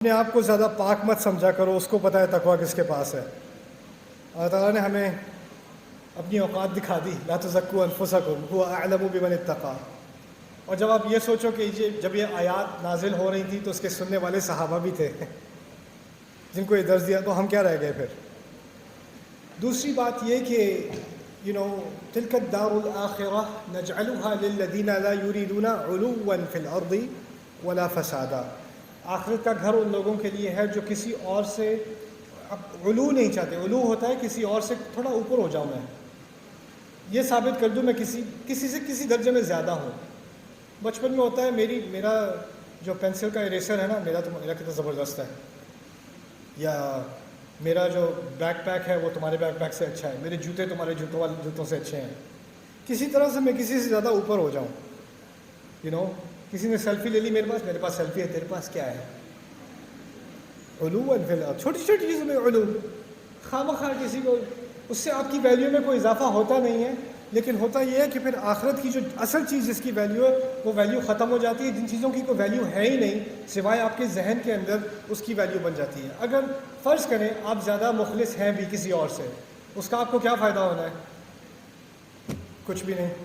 اپنے آپ کو زیادہ پاک مت سمجھا کرو، اس کو پتہ ہے تقویٰ کس کے پاس ہے۔ اللہ تعالیٰ نے ہمیں اپنی اوقات دکھا دی، لا تزکوا انفسکم هو اعلم بمن اتقى۔ اور جب آپ یہ سوچو کہ جب یہ آیات نازل ہو رہی تھی تو اس کے سننے والے صحابہ بھی تھے جن کو یہ درس دیا، تو ہم کیا رہ گئے پھر؟ دوسری بات یہ کہ تلک الدار الآخرہ نجعلها للذین لا یریدون علوا فی الارض ولا فسادا۔ آخرت کا گھر ان لوگوں کے لیے ہے جو کسی اور سے علو نہیں چاہتے۔ علو ہوتا ہے کسی اور سے تھوڑا اوپر ہو جاؤں، میں یہ ثابت کر دوں میں کسی سے کسی درجے میں زیادہ ہوں۔ بچپن میں ہوتا ہے میرا جو پینسل کا اریسر ہے نا، میرا کتنا زبردست ہے، یا میرا جو بیک پیک ہے وہ تمہارے بیک پیک سے اچھا ہے، میرے جوتے تمہارے جوتوں سے اچھے ہیں۔ کسی طرح سے میں کسی سے زیادہ اوپر ہو جاؤں، کسی نے سیلفی لے لی میرے پاس سیلفی ہے، تیرے پاس کیا ہے؟ علو فی الارض، چھوٹی چھوٹی چیزوں میں علو، خواہ کسی کو اس سے آپ کی ویلیو میں کوئی اضافہ ہوتا نہیں ہے، لیکن ہوتا یہ ہے کہ پھر آخرت کی جو اصل چیز جس کی ویلیو ہے وہ ویلیو ختم ہو جاتی ہے۔ جن چیزوں کی کوئی ویلیو ہے ہی نہیں سوائے آپ کے ذہن کے اندر، اس کی ویلیو بن جاتی ہے۔ اگر فرض کریں آپ زیادہ مخلص ہیں بھی کسی اور سے، اس کا آپ کو کیا فائدہ ہونا ہے؟ کچھ بھی نہیں۔